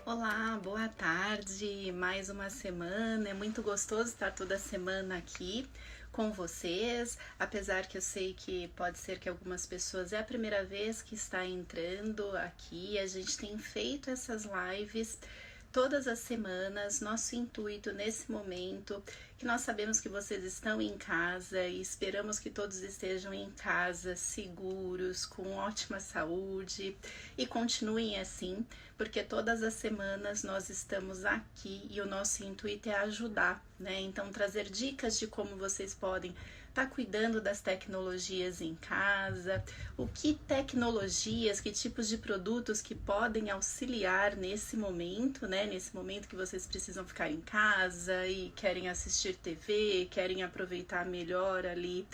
Olá, boa tarde. Mais uma semana. É muito gostoso estar toda semana aqui com vocês. Apesar que eu sei que pode ser que algumas pessoas é a primeira vez que está entrando aqui. A gente tem feito essas lives todas as semanas. Nosso intuito nesse momento, que nós sabemos que vocês estão em casa e esperamos que todos estejam em casa, seguros, com ótima saúde e continuem assim, porque todas as semanas nós estamos aqui e o nosso intuito é ajudar, né? Então, trazer dicas de como vocês podem estar cuidando das tecnologias em casa, o que tecnologias, que tipos de produtos que podem auxiliar nesse momento, né? Nesse momento que vocês precisam ficar em casa e querem assistir TV, querem aproveitar melhor ali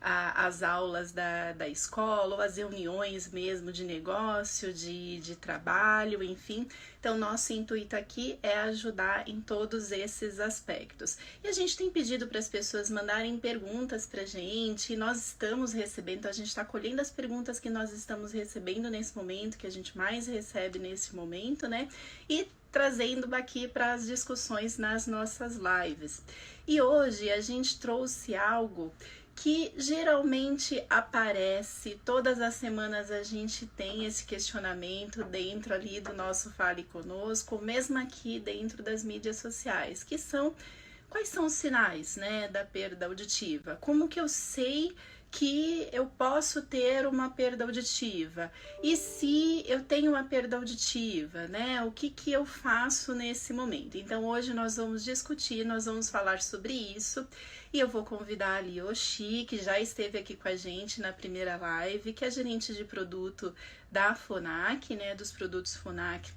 as aulas da escola, ou as reuniões mesmo de negócio, de trabalho, enfim. Então, nosso intuito aqui é ajudar em todos esses aspectos. E a gente tem pedido para as pessoas mandarem perguntas para a gente, e nós estamos recebendo, então a gente está colhendo as perguntas que nós estamos recebendo nesse momento, que a gente mais recebe nesse momento, né? E trazendo aqui para as discussões nas nossas lives. E hoje a gente trouxe algo que geralmente aparece, todas as semanas a gente tem esse questionamento dentro ali do nosso Fale Conosco, mesmo aqui dentro das mídias sociais, que são quais são os sinais, né, da perda auditiva? Como que eu sei que eu posso ter uma perda auditiva? E se eu tenho uma perda auditiva, né? O que que eu faço nesse momento? Então hoje nós vamos discutir, nós vamos falar sobre isso e eu vou convidar a Lioshi, que já esteve aqui com a gente na primeira live, que é gerente de produto da FONAC, né? Dos produtos FONAC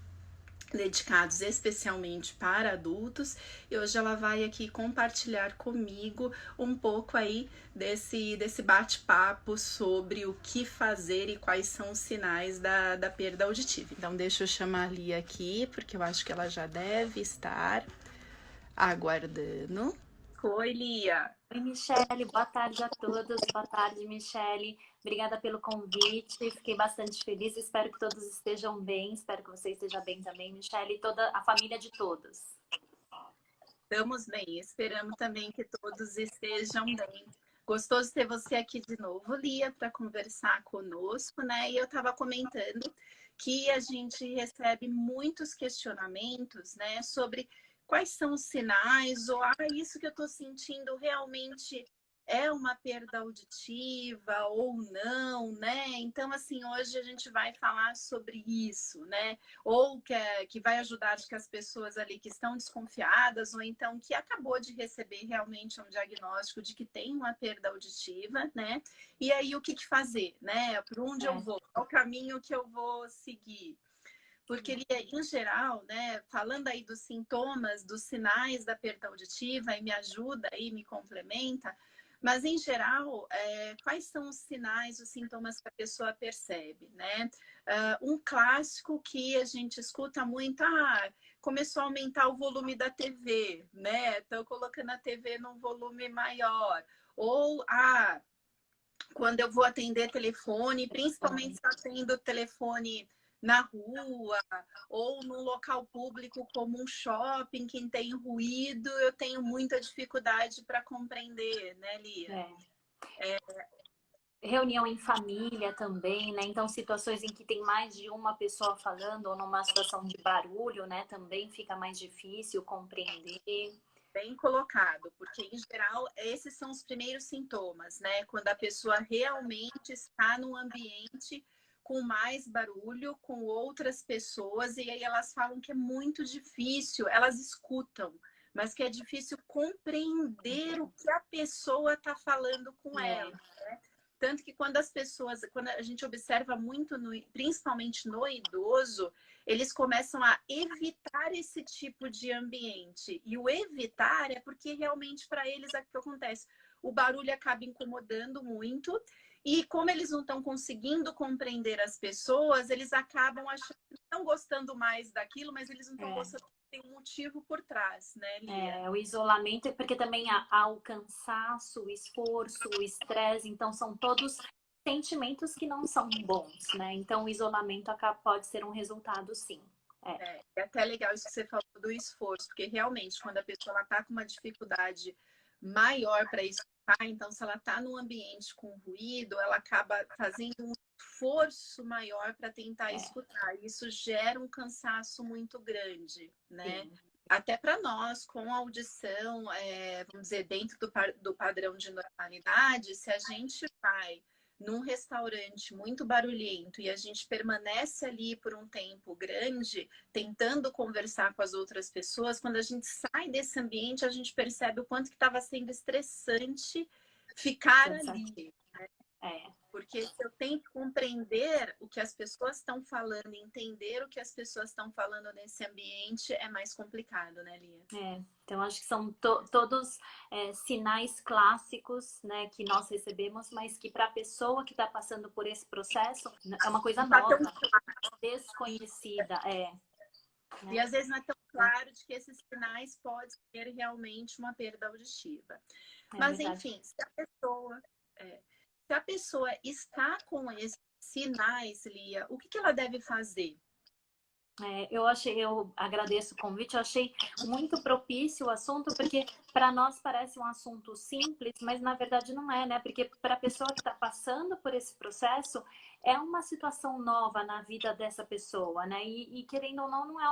dedicados especialmente para adultos, e hoje ela vai aqui compartilhar comigo um pouco aí desse bate-papo sobre o que fazer e quais são os sinais da perda auditiva. Então deixa eu chamar a Lia aqui, porque eu acho que ela já deve estar aguardando. Oi, Lia! Oi, Michele, boa tarde a todas. Boa tarde, Michele. Obrigada pelo convite. Fiquei bastante feliz. Espero que todos estejam bem. Espero que você esteja bem também, Michele, e toda a família de todos. Estamos bem, esperamos também que todos estejam bem. Gostoso ter você aqui de novo, Lia, para conversar conosco, né? E eu estava comentando que a gente recebe muitos questionamentos, né, sobre quais são os sinais, ou isso que eu estou sentindo realmente é uma perda auditiva ou não, né? Então, assim, hoje a gente vai falar sobre isso, né? Ou que vai ajudar acho que as pessoas ali que estão desconfiadas, ou então que acabou de receber realmente um diagnóstico de que tem uma perda auditiva, né? E aí o que fazer, né? Por onde eu vou? Qual o caminho que eu vou seguir? Porque ele, em geral, né, falando aí dos sintomas, dos sinais da perda auditiva, e me ajuda aí, me complementa, mas em geral, quais são os sinais, os sintomas que a pessoa percebe, né? Um clássico que a gente escuta muito, começou a aumentar o volume da TV, né? Estou colocando a TV num volume maior. Ou, quando eu vou atender telefone, principalmente se eu atendo telefone na rua ou num local público como um shopping que tem ruído, eu tenho muita dificuldade para compreender, né, Lia? Reunião em família também, né? Então, situações em que tem mais de uma pessoa falando ou numa situação de barulho, né? Também fica mais difícil compreender. Bem colocado, porque em geral esses são os primeiros sintomas, né? Quando a pessoa realmente está num ambiente com mais barulho, com outras pessoas, e aí elas falam que é muito difícil, elas escutam, mas que é difícil compreender o que a pessoa está falando com ela, né? Tanto que quando as pessoas, quando a gente observa muito, principalmente no idoso, eles começam a evitar esse tipo de ambiente. E o evitar é porque realmente para eles é o que acontece. O barulho acaba incomodando muito e como eles não estão conseguindo compreender as pessoas, eles acabam achando que estão gostando mais daquilo, mas eles não estão gostando, tem um motivo por trás, né, Lia? O isolamento é porque também há o cansaço, o esforço, o estresse, então são todos sentimentos que não são bons, né? Então o isolamento pode ser um resultado, sim. É até legal isso que você falou do esforço, porque realmente quando a pessoa está com uma dificuldade maior para escutar, então se ela está num ambiente com ruído, ela acaba fazendo um esforço maior para tentar escutar. Isso gera um cansaço muito grande, né? Sim. Até para nós, com a audição, vamos dizer, dentro do padrão de normalidade, se a gente vai num restaurante muito barulhento e a gente permanece ali por um tempo grande, tentando conversar com as outras pessoas, quando a gente sai desse ambiente, a gente percebe o quanto que estava sendo estressante ficar ali. Porque se eu tento compreender o que as pessoas estão falando, entender o que as pessoas estão falando nesse ambiente, é mais complicado, né, Lia? Então acho que são todos sinais clássicos, né, que nós recebemos, mas que para a pessoa que está passando por esse processo é uma coisa nova, desconhecida. Né? E às vezes não é tão claro de que esses sinais podem ser realmente uma perda auditiva. Mas, enfim, se a pessoa está com esses sinais, Lia, o que ela deve fazer? Eu agradeço o convite, eu achei muito propício o assunto, porque para nós parece um assunto simples, mas na verdade não é, né? Porque para a pessoa que está passando por esse processo, é uma situação nova na vida dessa pessoa, né? E querendo ou não, não é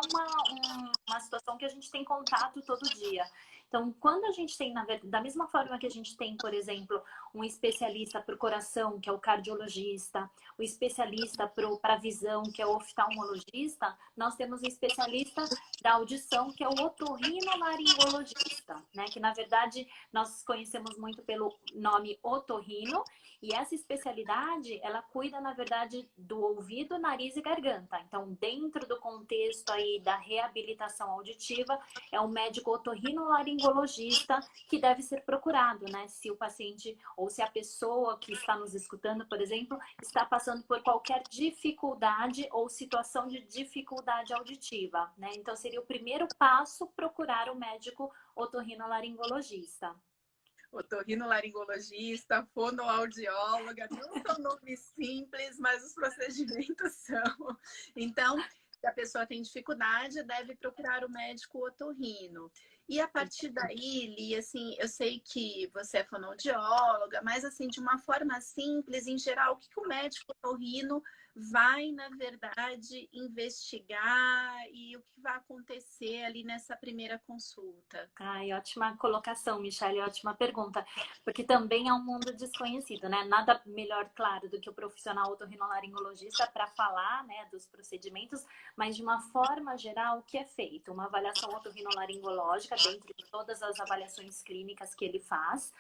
uma situação que a gente tem contato todo dia. Então, quando a gente tem, da mesma forma que a gente tem, por exemplo, um especialista para o coração, que é o cardiologista, o especialista para a visão, que é o oftalmologista, nós temos um especialista da audição, que é o otorrinolaringologista, né? Que, na verdade, nós conhecemos muito pelo nome otorrino, e essa especialidade, ela cuida, na verdade, do ouvido, nariz e garganta. Então, dentro do contexto aí da reabilitação auditiva, é o médico otorrinolaringologista que deve ser procurado, né? Se o paciente ou se a pessoa que está nos escutando, por exemplo, está passando por qualquer dificuldade ou situação de dificuldade auditiva, né? Então, seria o primeiro passo procurar o médico otorrinolaringologista. Otorrinolaringologista, fonoaudióloga, não são nomes simples, mas os procedimentos são. Então, se a pessoa tem dificuldade, deve procurar o médico otorrino. E a partir daí, Li, assim, eu sei que você é fonoaudióloga, mas assim, de uma forma simples, em geral, o que o médico otorrino vai, na verdade, investigar e o que vai acontecer ali nessa primeira consulta? Ai, ótima colocação, Michele, ótima pergunta, porque também é um mundo desconhecido, né? Nada melhor, claro, do que o profissional otorrinolaringologista para falar, né, dos procedimentos, mas de uma forma geral, o que é feito? Uma avaliação otorrinolaringológica dentro de todas as avaliações clínicas que ele faz,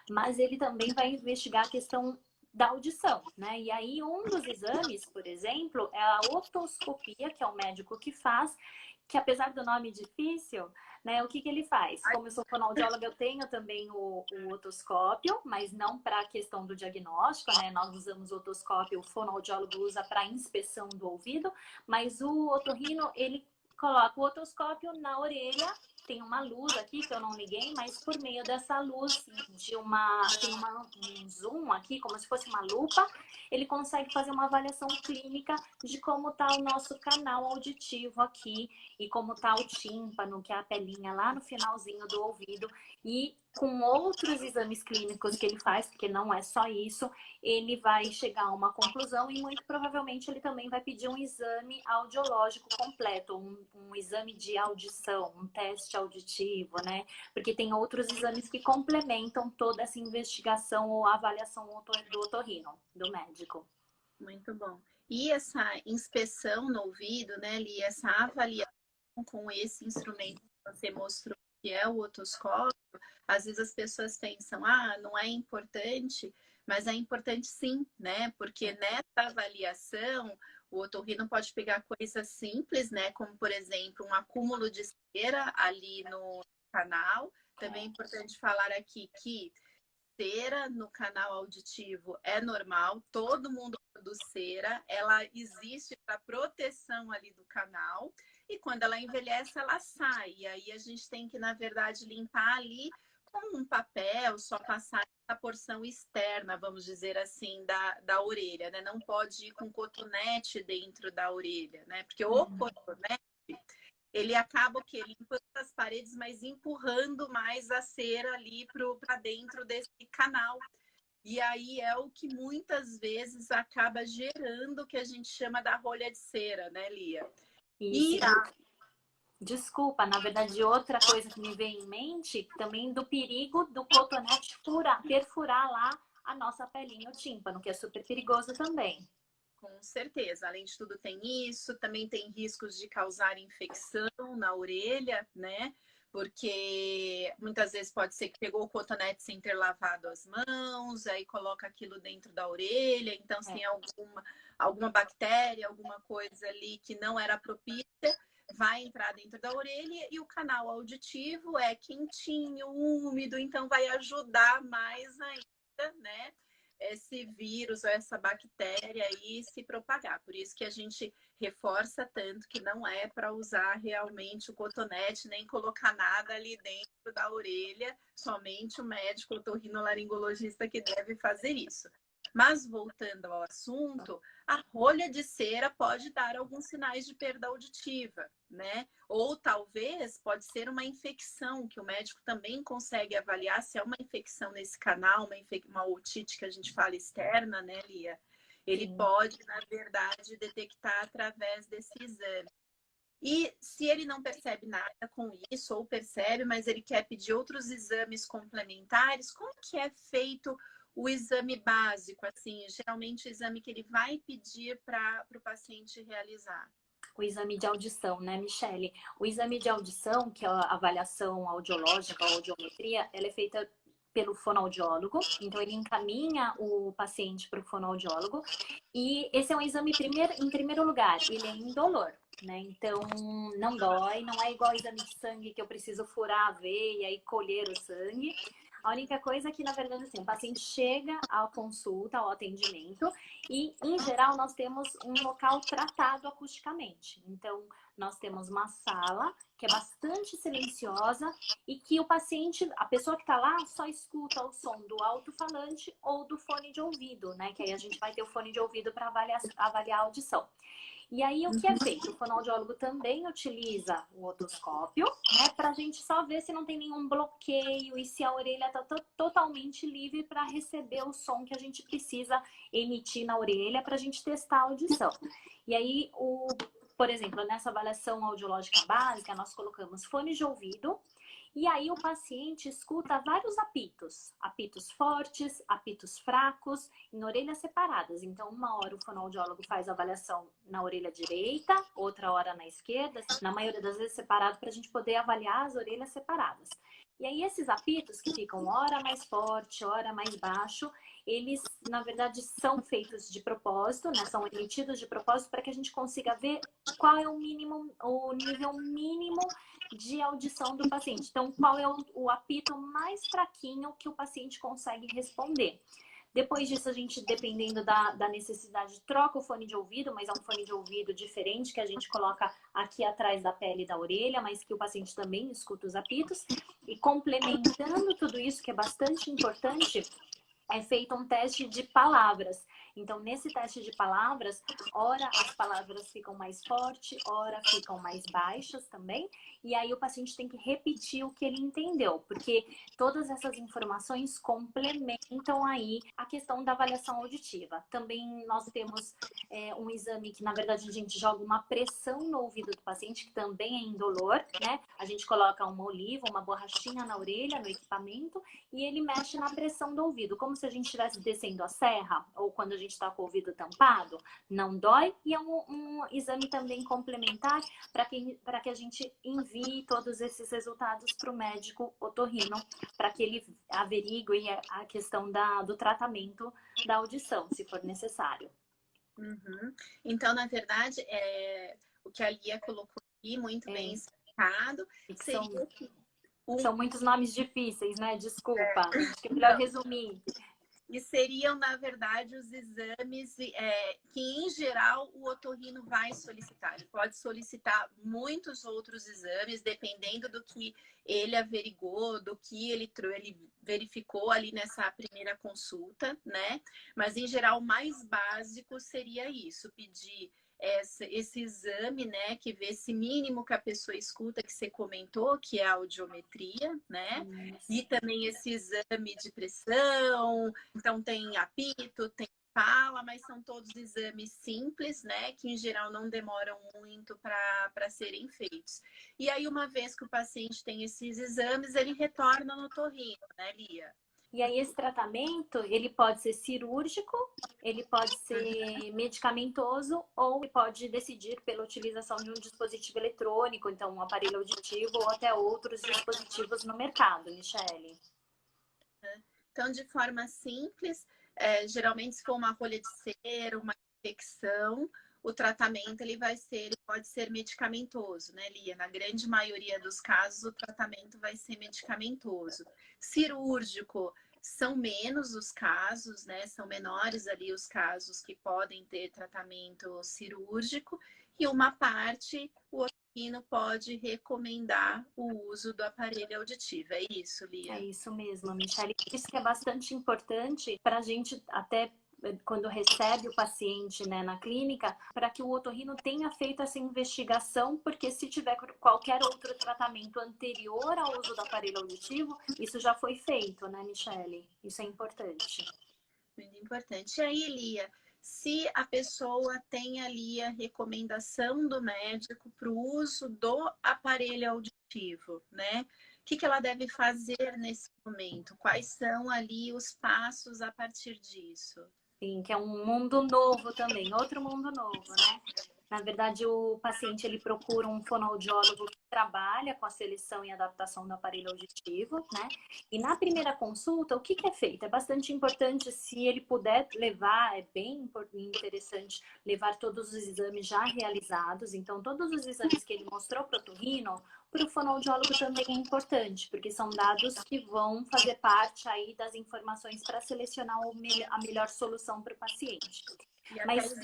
mas ele também vai investigar a questão da audição, né? E aí, um dos exames, por exemplo, é a otoscopia, que é o médico que faz, que apesar do nome difícil, né, o que ele faz? Como eu sou fonoaudióloga, eu tenho também o otoscópio, mas não para a questão do diagnóstico, né? Nós usamos o otoscópio, o fonoaudiólogo usa para inspeção do ouvido, mas o otorrino, ele coloca o otoscópio na orelha, tem uma luz aqui que eu não liguei, mas por meio dessa luz tem um zoom aqui, como se fosse uma lupa, ele consegue fazer uma avaliação clínica de como está o nosso canal auditivo aqui e como está o tímpano, que é a pelinha lá no finalzinho do ouvido, e com outros exames clínicos que ele faz, porque não é só isso, ele vai chegar a uma conclusão e muito provavelmente ele também vai pedir um exame audiológico completo, um exame de audição, um teste auditivo, né? Porque tem outros exames que complementam toda essa investigação ou avaliação do otorrino, do médico. Muito bom. E essa inspeção no ouvido, né, Li, essa avaliação com esse instrumento que você mostrou, que é o otoscópio, às vezes as pessoas pensam, não é importante, mas é importante sim, né? Porque nessa avaliação, o otorrino pode pegar coisas simples, né? Como, por exemplo, um acúmulo de cera ali no canal. Também é importante falar aqui que cera no canal auditivo é normal, todo mundo produz cera, ela existe para proteção ali do canal, e quando ela envelhece, ela sai. E aí a gente tem que, na verdade, limpar ali com um papel, só passar a porção externa, vamos dizer assim, da orelha, né? Não pode ir com cotonete dentro da orelha, né? Porque o cotonete ele acaba o quê? Limpando as paredes, mas empurrando mais a cera ali para dentro desse canal. E aí é o que muitas vezes acaba gerando o que a gente chama da rolha de cera, né, Lia? Isso. E Desculpa, na verdade, outra coisa que me vem em mente, também do perigo do cotonete perfurar lá a nossa pelinha, o tímpano, que é super perigoso também. com certeza, além de tudo tem isso, também tem riscos de causar infecção na orelha, né? Porque muitas vezes pode ser que pegou o cotonete sem ter lavado as mãos, aí coloca aquilo dentro da orelha, então se tem alguma bactéria, alguma coisa ali que não era propícia, vai entrar dentro da orelha e o canal auditivo é quentinho, úmido, então vai ajudar mais ainda, né? Esse vírus ou essa bactéria aí se propagar. Por isso que a gente reforça tanto que não é para usar realmente o cotonete, nem colocar nada ali dentro da orelha, somente o médico otorrinolaringologista que deve fazer isso. Mas voltando ao assunto, a rolha de cera pode dar alguns sinais de perda auditiva, né? Ou talvez pode ser uma infecção, que o médico também consegue avaliar se é uma infecção nesse canal, uma otite que a gente fala externa, né, Lia? Ele Sim. pode, na verdade, detectar através desse exame. E se ele não percebe nada com isso, ou percebe, mas ele quer pedir outros exames complementares, como que é feito o exame básico? Assim, geralmente o exame que ele vai pedir para o paciente realizar. O exame de audição, né, Michele? O exame de audição, que é a avaliação audiológica, a audiometria, ela é feita pelo fonoaudiólogo, então ele encaminha o paciente para o fonoaudiólogo, e esse é um exame em primeiro lugar, ele é indolor, né? Então não dói, não é igual ao exame de sangue que eu preciso furar a veia e colher o sangue. A única coisa é que, na verdade, assim, o paciente chega à consulta, ao atendimento, e, em geral, nós temos um local tratado acusticamente. Então, nós temos uma sala que é bastante silenciosa e que o paciente, a pessoa que está lá, só escuta o som do alto-falante ou do fone de ouvido, né? Que aí a gente vai ter o fone de ouvido para avaliar a audição. E aí, o que é feito? O fonoaudiólogo também utiliza o otoscópio, né, para a gente só ver se não tem nenhum bloqueio e se a orelha está totalmente livre para receber o som que a gente precisa emitir na orelha para a gente testar a audição. E aí, por exemplo, nessa avaliação audiológica básica, nós colocamos fones de ouvido. E aí o paciente escuta vários apitos, apitos fortes, apitos fracos, em orelhas separadas. Então, uma hora o fonoaudiólogo faz a avaliação na orelha direita, outra hora na esquerda, na maioria das vezes separado, para a gente poder avaliar as orelhas separadas. E aí esses apitos que ficam hora mais forte, hora mais baixo, eles, na verdade, são feitos de propósito, né? São emitidos de propósito para que a gente consiga ver qual é o nível mínimo de audição do paciente. Então, qual é o apito mais fraquinho que o paciente consegue responder. Depois disso, a gente, dependendo da necessidade, troca o fone de ouvido, mas é um fone de ouvido diferente que a gente coloca aqui atrás da pele da orelha, mas que o paciente também escuta os apitos. E complementando tudo isso, que é bastante importante, é feito um teste de palavras. Então, nesse teste de palavras, ora as palavras ficam mais fortes, ora ficam mais baixas também. E aí o paciente tem que repetir o que ele entendeu, porque todas essas informações complementam aí a questão da avaliação auditiva. Também nós temos um exame que, na verdade, a gente joga uma pressão no ouvido do paciente, que também é indolor, né? A gente coloca uma oliva, uma borrachinha na orelha, no equipamento, e ele mexe na pressão do ouvido, como se a gente estivesse descendo a serra, ou quando a gente está com o ouvido tampado, não dói, e é um exame também complementar para que a gente envie todos esses resultados para o médico otorrino, para que ele averigue a questão do tratamento da audição, se for necessário. Uhum. Então, na verdade, o que a Lia colocou aqui, muito bem explicado, seria são muitos nomes difíceis, né? Desculpa, acho que é melhor resumir. E seriam, na verdade, os exames que, em geral, o otorrino vai solicitar. Ele pode solicitar muitos outros exames, dependendo do que ele averigou, do que ele verificou ali nessa primeira consulta, né? Mas, em geral, o mais básico seria isso, pedir esse exame, né, que vê esse mínimo que a pessoa escuta, que você comentou, que é a audiometria, né? E também esse exame de pressão, então tem apito, tem fala, mas são todos exames simples, né, que em geral não demoram muito para serem feitos. E aí, uma vez que o paciente tem esses exames, ele retorna no otorrino, né, Lia? E aí esse tratamento, ele pode ser cirúrgico, ele pode ser medicamentoso ou ele pode decidir pela utilização de um dispositivo eletrônico, então um aparelho auditivo ou até outros dispositivos no mercado, Michele. Então, de forma simples, geralmente se for uma rolha de cera, uma infecção, o tratamento ele pode ser medicamentoso, né, Lia? Na grande maioria dos casos, o tratamento vai ser medicamentoso. Cirúrgico são menos os casos, né? São menores ali os casos que podem ter tratamento cirúrgico, e uma parte o otorrino pode recomendar o uso do aparelho auditivo. É isso, Lia? É isso mesmo, Michele. Isso que é bastante importante para a gente até quando recebe o paciente, né, na clínica, para que o otorrino tenha feito essa investigação, porque se tiver qualquer outro tratamento anterior ao uso do aparelho auditivo, isso já foi feito, né, Michele? Isso é importante. Muito importante. E aí, Lia, se a pessoa tem ali a recomendação do médico para o uso do aparelho auditivo, né? O que ela deve fazer nesse momento? Quais são ali os passos a partir disso? Sim, que é um mundo novo também, outro mundo novo, né? Na verdade, o paciente ele procura um fonoaudiólogo que trabalha com a seleção e adaptação do aparelho auditivo, né? E na primeira consulta, o que é feito? É bastante importante, se ele puder levar, é bem interessante levar todos os exames já realizados. Então, todos os exames que ele mostrou para o otorrino, para o fonoaudiólogo também é importante, porque são dados que vão fazer parte aí das informações para selecionar a melhor solução para o paciente. E até Mas os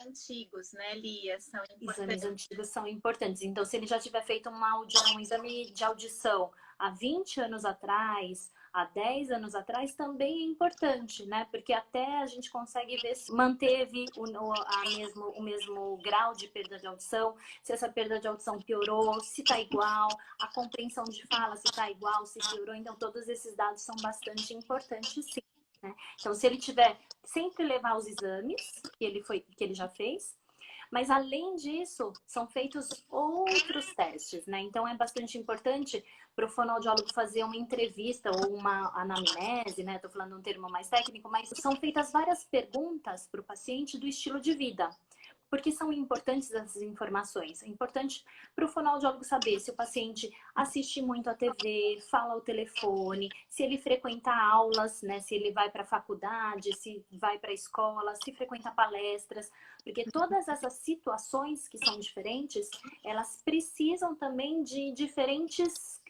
antigos, né, Lia, são exames importantes. antigos são importantes. Então, se ele já tiver feito um exame de audição há 20 anos atrás, há 10 anos atrás, também é importante, né? Porque até a gente consegue ver se manteve o mesmo grau de perda de audição, se essa perda de audição piorou, se está igual, a compreensão de fala, se está igual, se piorou. Então, todos esses dados são bastante importantes, sim. Né? Então, se ele tiver, sempre levar os exames que ele já fez. Mas, além disso, são feitos outros testes, né? Então, é bastante importante para o fonoaudiólogo fazer uma entrevista ou uma anamnese, né? Estou falando um termo mais técnico, mas são feitas várias perguntas para o paciente do estilo de vida. Porque são importantes essas informações. É importante para o fonoaudiólogo saber se o paciente assiste muito a TV, fala ao telefone, se ele frequenta aulas, né? Se ele vai para a faculdade, se vai para a escola, se frequenta palestras. Porque todas essas situações que são diferentes, elas precisam também de diferentes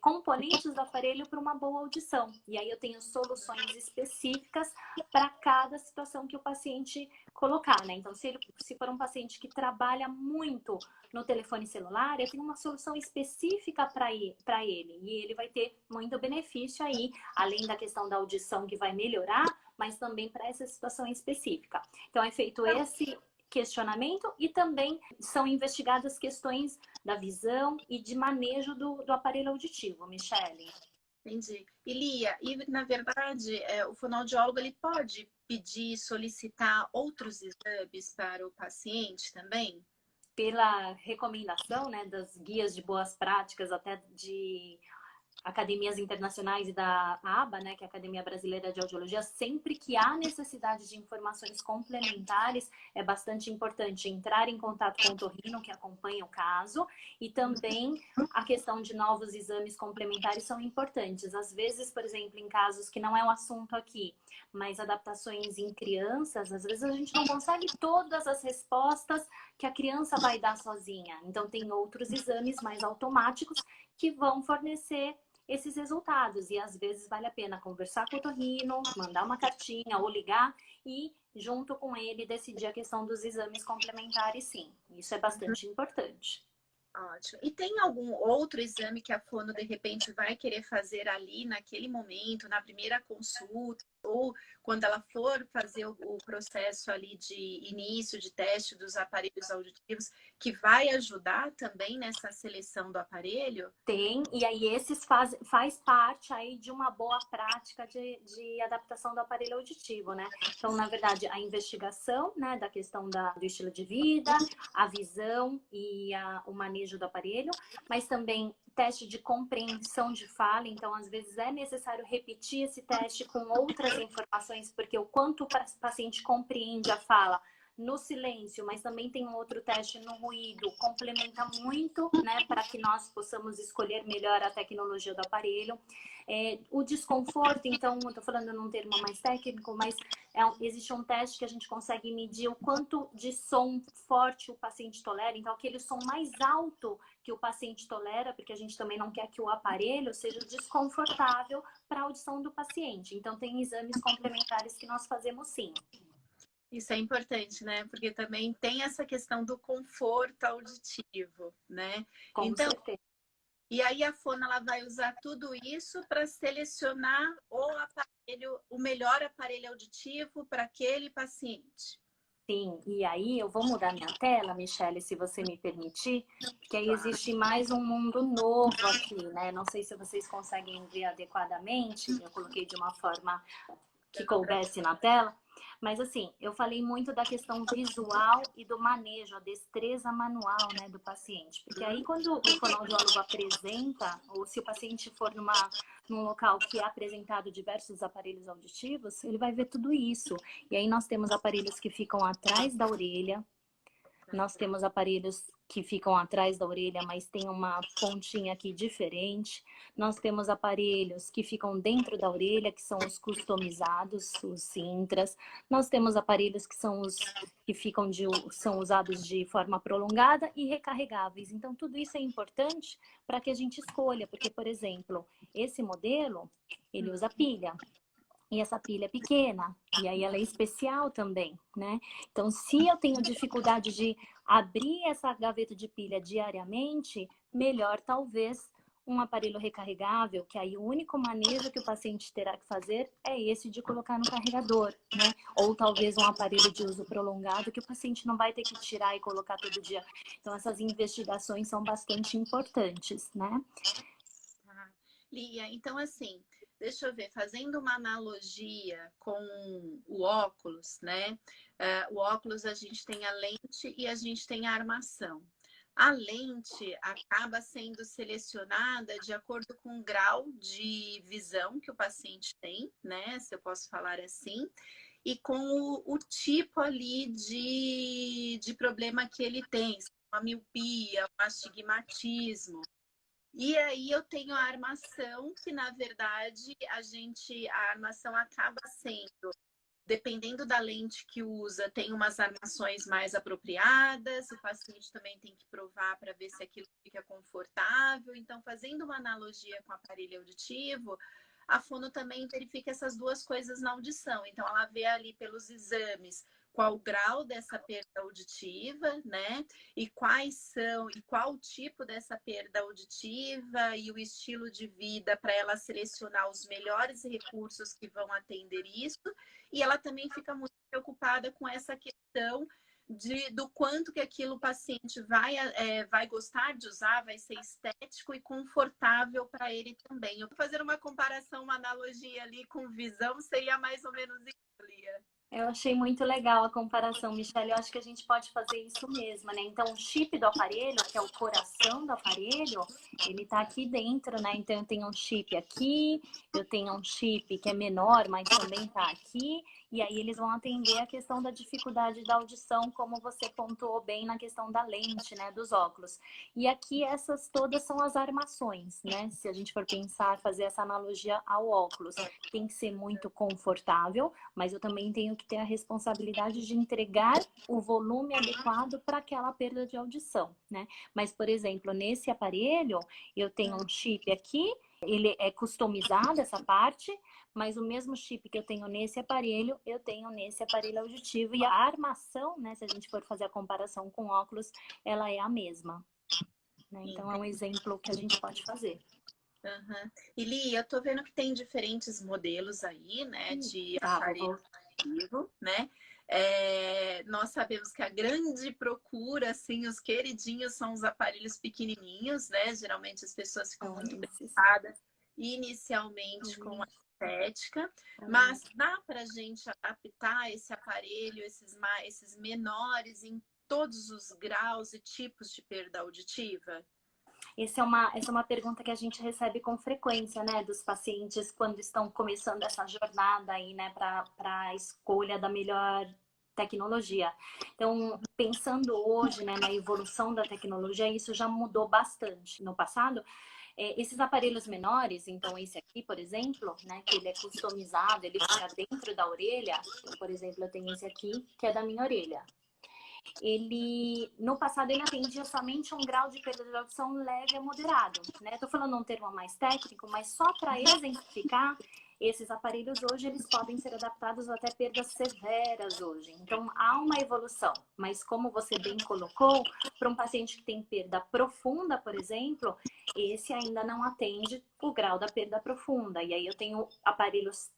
componentes do aparelho para uma boa audição. E aí eu tenho soluções específicas para cada situação que o paciente colocar, né? Então, se for um paciente que trabalha muito no telefone celular, eu tenho uma solução específica para ele. E ele vai ter muito benefício aí, além da questão da audição que vai melhorar, mas também para essa situação específica. Então, é feito esse questionamento e também são investigadas questões da visão e de manejo do aparelho auditivo, Michele. Entendi. E Lia, na verdade, o fonoaudiólogo ele pode pedir, solicitar outros exames para o paciente também? Pela recomendação, né, das guias de boas práticas, até de academias internacionais e da ABA, né, que é a Academia Brasileira de Audiologia, sempre que há necessidade de informações complementares, é bastante importante entrar em contato com o otorrino, que acompanha o caso, e também a questão de novos exames complementares são importantes. Às vezes, por exemplo, em casos que não é um assunto aqui, mas adaptações em crianças, às vezes a gente não consegue todas as respostas que a criança vai dar sozinha. Então, tem outros exames mais automáticos que vão fornecer esses resultados. E às vezes vale a pena conversar com o otorrino, mandar uma cartinha ou ligar e, junto com ele, decidir a questão dos exames complementares, sim. Isso é bastante importante. Ótimo. E tem algum outro exame que a fono, de repente, vai querer fazer ali naquele momento, na primeira consulta, ou quando ela for fazer o processo ali de início de teste dos aparelhos auditivos, que vai ajudar também nessa seleção do aparelho? Tem, e aí esses faz parte aí de uma boa prática de adaptação do aparelho auditivo, né? Então, na verdade, a investigação, né, da questão do estilo de vida, a visão e o manejo do aparelho, mas também teste de compreensão de fala. Então, às vezes é necessário repetir esse teste com outras informações, porque o quanto o paciente compreende a fala no silêncio, mas também tem um outro teste no ruído, complementa muito, né, para que nós possamos escolher melhor a tecnologia do aparelho. O desconforto, então, eu estou falando num termo mais técnico, mas existe um teste que a gente consegue medir o quanto de som forte o paciente tolera, então aquele som mais alto que o paciente tolera, porque a gente também não quer que o aparelho seja desconfortável para a audição do paciente. Então, tem exames complementares que nós fazemos sim. Isso é importante, né? Porque também tem essa questão do conforto auditivo, né? Com então, certeza. E aí a Fono ela vai usar tudo isso para selecionar o melhor aparelho auditivo para aquele paciente. Sim, e aí eu vou mudar minha tela, Michele, se você me permitir, porque aí existe mais um mundo novo aqui, né? Não sei se vocês conseguem ver adequadamente, eu coloquei de uma forma que coubesse na tela, mas assim, eu falei muito da questão visual e do manejo, a destreza manual, né, do paciente, porque aí quando o fonoaudiólogo apresenta, ou se o paciente for num local que é apresentado diversos aparelhos auditivos, ele vai ver tudo isso, e aí nós temos aparelhos que ficam atrás da orelha, nós temos aparelhos que ficam atrás da orelha, mas tem uma pontinha aqui diferente. Nós temos aparelhos que ficam dentro da orelha, que são os customizados, os Sintras. Nós temos aparelhos que são os que são usados de forma prolongada e recarregáveis. Então, tudo isso é importante para que a gente escolha, porque, por exemplo, esse modelo, ele usa pilha. E essa pilha é pequena, e aí ela é especial também, né? Então, se eu tenho dificuldade de abrir essa gaveta de pilha diariamente, melhor talvez um aparelho recarregável, que aí o único manejo que o paciente terá que fazer é esse de colocar no carregador, né? Ou talvez um aparelho de uso prolongado que o paciente não vai ter que tirar e colocar todo dia. Então, essas investigações são bastante importantes, né? Tá. Lia, então assim, deixa eu ver, fazendo uma analogia com o óculos, né? O óculos a gente tem a lente e a gente tem a armação. A lente acaba sendo selecionada de acordo com o grau de visão que o paciente tem, né? Se eu posso falar assim, e com o tipo ali de problema que ele tem, uma miopia, um astigmatismo. E aí eu tenho a armação, que na verdade a armação acaba sendo, dependendo da lente que usa, tem umas armações mais apropriadas, o paciente também tem que provar para ver se aquilo fica confortável. Então, fazendo uma analogia com o aparelho auditivo, a fono também verifica essas duas coisas na audição. Então, ela vê ali pelos exames qual o grau dessa perda auditiva, né? E qual o tipo dessa perda auditiva e o estilo de vida para ela selecionar os melhores recursos que vão atender isso. E ela também fica muito preocupada com essa questão do quanto que aquilo o paciente vai gostar de usar, vai ser estético e confortável para ele também. Eu vou fazer uma comparação, uma analogia ali com visão, seria mais ou menos isso, Lia. Eu achei muito legal a comparação, Michelle. Eu acho que a gente pode fazer isso mesmo, né? Então, o chip do aparelho, que é o coração do aparelho, ele está aqui dentro, né? Então, eu tenho um chip aqui, eu tenho um chip que é menor, mas também está aqui. E aí, eles vão atender a questão da dificuldade da audição, como você pontuou bem na questão da lente, né? Dos óculos. E aqui, essas todas são as armações, né? Se a gente for pensar, fazer essa analogia ao óculos, tem que ser muito confortável, mas eu também tenho que ter a responsabilidade de entregar o volume adequado para aquela perda de audição, né? Mas, por exemplo, nesse aparelho, eu tenho um chip aqui, ele é customizado, essa parte, mas o mesmo chip que eu tenho nesse aparelho, eu tenho nesse aparelho auditivo. E a armação, né, se a gente for fazer a comparação com óculos, ela é a mesma, né? Então, é um exemplo que a gente pode fazer. Aham. E Lia, eu tô vendo que tem diferentes modelos aí, né, de Tá, aparelho auditivo, né? Nós sabemos que a grande procura, assim, os queridinhos são os aparelhos pequenininhos, né? Geralmente as pessoas ficam São muito esses. preocupadas inicialmente com a estética, mas dá para a gente adaptar esse aparelho, esses menores, em todos os graus e tipos de perda auditiva? Essa é uma pergunta que a gente recebe com frequência, né, dos pacientes quando estão começando essa jornada aí, né, para a escolha da melhor tecnologia. Então, pensando hoje, né, na evolução da tecnologia, isso já mudou bastante. No passado, esses aparelhos menores, então esse aqui, por exemplo, né, que ele é customizado, ele fica dentro da orelha. Então, por exemplo, eu tenho esse aqui, que é da minha orelha. Ele, no passado, ele atendia somente um grau de perda de audição leve a moderado, né? Estou falando um termo mais técnico, mas só para exemplificar, esses aparelhos hoje, eles podem ser adaptados até perdas severas hoje. Então, há uma evolução, mas como você bem colocou, para um paciente que tem perda profunda, por exemplo, esse ainda não atende o grau da perda profunda. E aí eu tenho aparelhos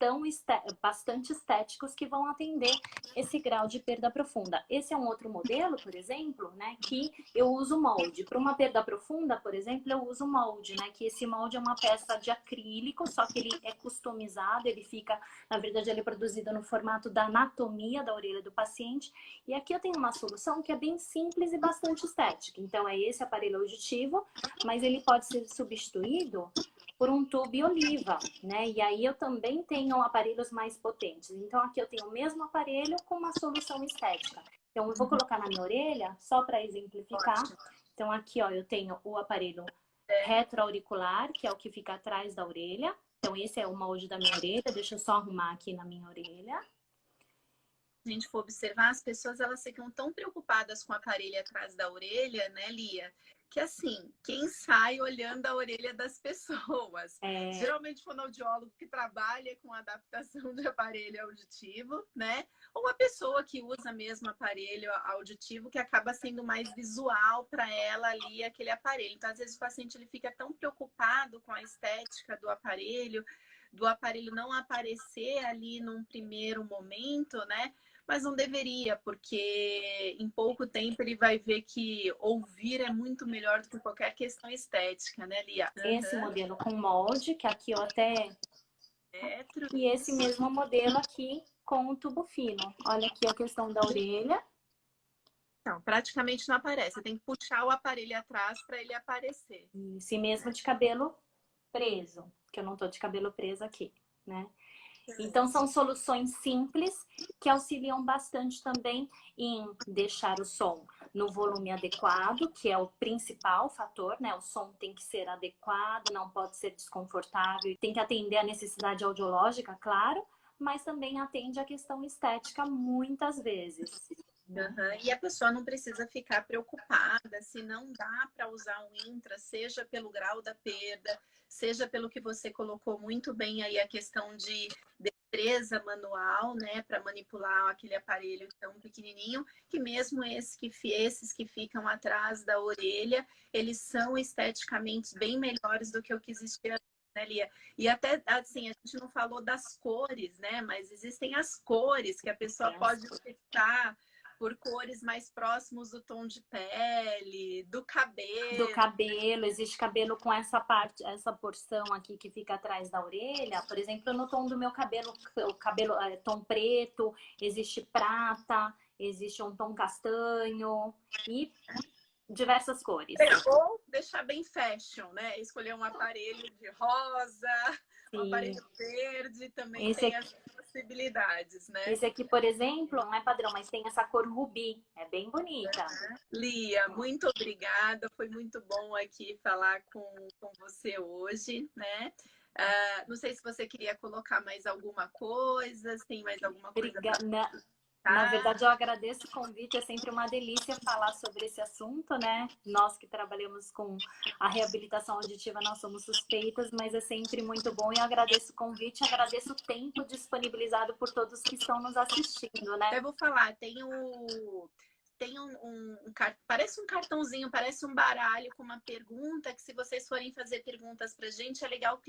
bastante estéticos que vão atender esse grau de perda profunda. Esse é um outro modelo, por exemplo, né, que eu uso molde. Para uma perda profunda, por exemplo, eu uso molde, né, que esse molde é uma peça de acrílico, só que ele é customizado, ele fica, na verdade, ele é produzido no formato da anatomia da orelha do paciente. E aqui eu tenho uma solução que é bem simples e bastante estética. Então, é esse aparelho auditivo, mas ele pode ser substituído por um tubo oliva, né? E aí eu também tenho aparelhos mais potentes. Então aqui eu tenho o mesmo aparelho com uma solução estética. Então eu vou colocar na minha orelha só para exemplificar. Ótimo. Então aqui, ó, eu tenho o aparelho retroauricular, que é o que fica atrás da orelha. Então esse é o molde da minha orelha. Deixa eu só arrumar aqui na minha orelha. A gente for observar, as pessoas elas ficam tão preocupadas com o aparelho atrás da orelha, né, Lia? Que assim, quem sai olhando a orelha das pessoas? Geralmente fonoaudiólogo que trabalha com adaptação de aparelho auditivo, né? Ou uma pessoa que usa mesmo aparelho auditivo que acaba sendo mais visual para ela ali aquele aparelho. Então, às vezes o paciente ele fica tão preocupado com a estética do aparelho não aparecer ali num primeiro momento, né? Mas não deveria, porque em pouco tempo ele vai ver que ouvir é muito melhor do que qualquer questão estética, né, Lia? Esse modelo com molde, que aqui eu até... E esse mesmo modelo aqui com o tubo fino. Olha aqui a questão da orelha. Não, praticamente não aparece. Você tem que puxar o aparelho atrás para ele aparecer. Esse mesmo de cabelo preso, que eu não tô de cabelo preso aqui, né? Então, são soluções simples que auxiliam bastante também em deixar o som no volume adequado, que é o principal fator, né? O som tem que ser adequado, não pode ser desconfortável, tem que atender a necessidade audiológica, claro, mas também atende a questão estética muitas vezes. Uhum. E a pessoa não precisa ficar preocupada se não dá para usar um intra, seja pelo grau da perda, seja pelo que você colocou muito bem aí a questão de destreza manual, né, para manipular aquele aparelho tão pequenininho, que mesmo esses que ficam atrás da orelha, eles são esteticamente bem melhores do que o que existia, né, Lia? E até, assim, a gente não falou das cores, né, mas existem as cores que a pessoa pode optar por cores mais próximos do tom de pele, do cabelo. Existe cabelo com essa parte, essa porção aqui que fica atrás da orelha. Por exemplo, no tom do meu cabelo, o cabelo é tom preto, existe prata, existe um tom castanho e diversas cores. Ou deixar bem fashion, né? Escolher um aparelho de rosa, um aparelho verde, também tem as possibilidades, né? Esse aqui, por exemplo, não é padrão, mas tem essa cor rubi. É bem bonita. Lia, muito obrigada. Foi muito bom aqui falar com você hoje, né? Não sei se você queria colocar mais alguma coisa, se tem mais alguma coisa. Na verdade, eu agradeço o convite. É sempre uma delícia falar sobre esse assunto, né? Nós que trabalhamos com a reabilitação auditiva, nós somos suspeitas, mas é sempre muito bom. E eu agradeço o convite, agradeço o tempo disponibilizado por todos que estão nos assistindo, né? Eu vou falar, tem parece um cartãozinho, parece um baralho com uma pergunta, que se vocês forem fazer perguntas pra gente, é legal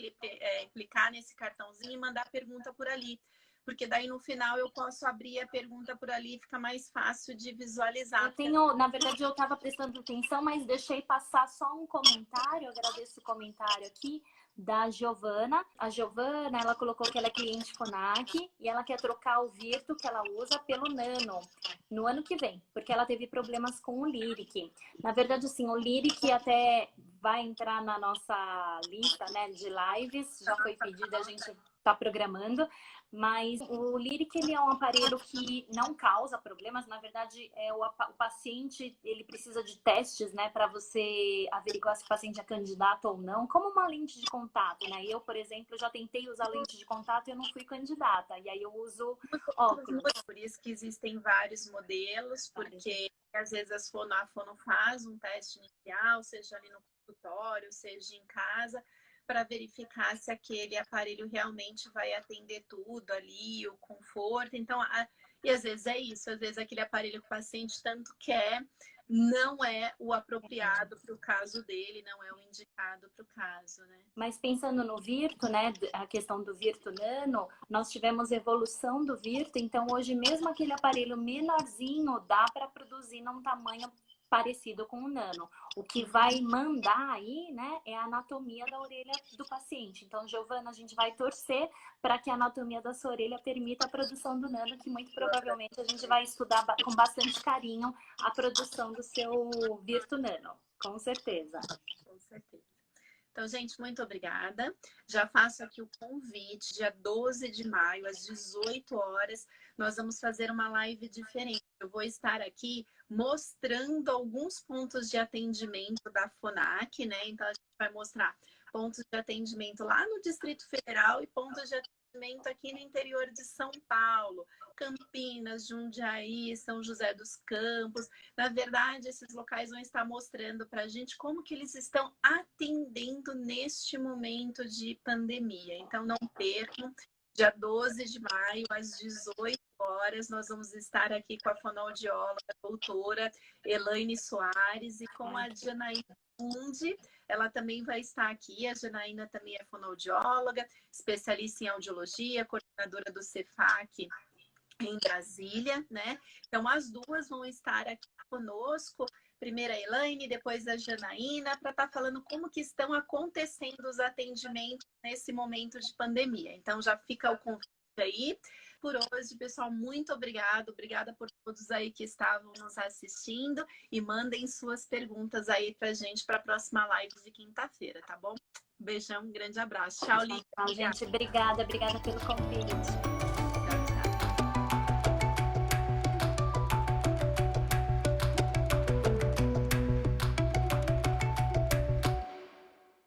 clicar nesse cartãozinho e mandar pergunta por ali. Porque daí no final eu posso abrir a pergunta por ali e fica mais fácil de visualizar. Eu tenho, na verdade, eu estava prestando atenção, mas deixei passar só um comentário, eu agradeço o comentário aqui, da Giovana. A Giovana, ela colocou que ela é cliente Fonac e ela quer trocar o Virto que ela usa pelo Nano no ano que vem, porque ela teve problemas com o Lyric. Na verdade, assim, o Lyric até vai entrar na nossa lista, né, de lives, já foi pedido, a gente está programando, mas o Lyric, ele é um aparelho que não causa problemas. Na verdade, o paciente, ele precisa de testes, né, para você averiguar se o paciente é candidato ou não, como uma lente de contato, né? Eu, por exemplo, já tentei usar lente de contato e eu não fui candidata, e aí eu uso óculos. Por isso que existem vários modelos, porque às vezes a fono faz um teste inicial, seja ali no consultório, seja em casa, para verificar se aquele aparelho realmente vai atender tudo ali, o conforto. Então, e às vezes é isso, às vezes aquele aparelho que o paciente tanto quer não é o apropriado para o caso dele, não é o indicado para o caso, né? Mas pensando no Virto, né, a questão do Virto Nano, nós tivemos evolução do Virto, então hoje mesmo aquele aparelho menorzinho dá para produzir num tamanho parecido com o Nano. O que vai mandar aí, né, é a anatomia da orelha do paciente. Então, Giovana, a gente vai torcer para que a anatomia da sua orelha permita a produção do Nano, que muito provavelmente a gente vai estudar com bastante carinho a produção do seu Virto Nano, com certeza. Com certeza. Então, gente, muito obrigada. Já faço aqui o convite, dia 12 de maio, às 18 horas, nós vamos fazer uma live diferente. Eu vou estar aqui mostrando alguns pontos de atendimento da Fonac, né? Então, a gente vai mostrar pontos de atendimento lá no Distrito Federal e pontos de atendimento aqui no interior de São Paulo, Campinas, Jundiaí, São José dos Campos. Na verdade, esses locais vão estar mostrando para a gente como que eles estão atendendo neste momento de pandemia. Então, não percam, dia 12 de maio, às 18 horas, nós vamos estar aqui com a fonoaudióloga, a doutora Elaine Soares, e com a Janaína Mundi. Ela também vai estar aqui. A Janaína também é fonoaudióloga, especialista em audiologia, coordenadora do Cefac em Brasília, né? Então, as duas vão estar aqui conosco. Primeiro a Elaine, depois a Janaína, para estar falando como que estão acontecendo os atendimentos nesse momento de pandemia. Então, já fica o convite aí. Por hoje, pessoal, muito obrigada. Obrigada por todos aí que estavam nos assistindo. E mandem suas perguntas aí pra gente para a próxima live de quinta-feira, tá bom? Beijão, um grande abraço. Tchau, Lívia. Tchau, gente. Obrigada pelo convite.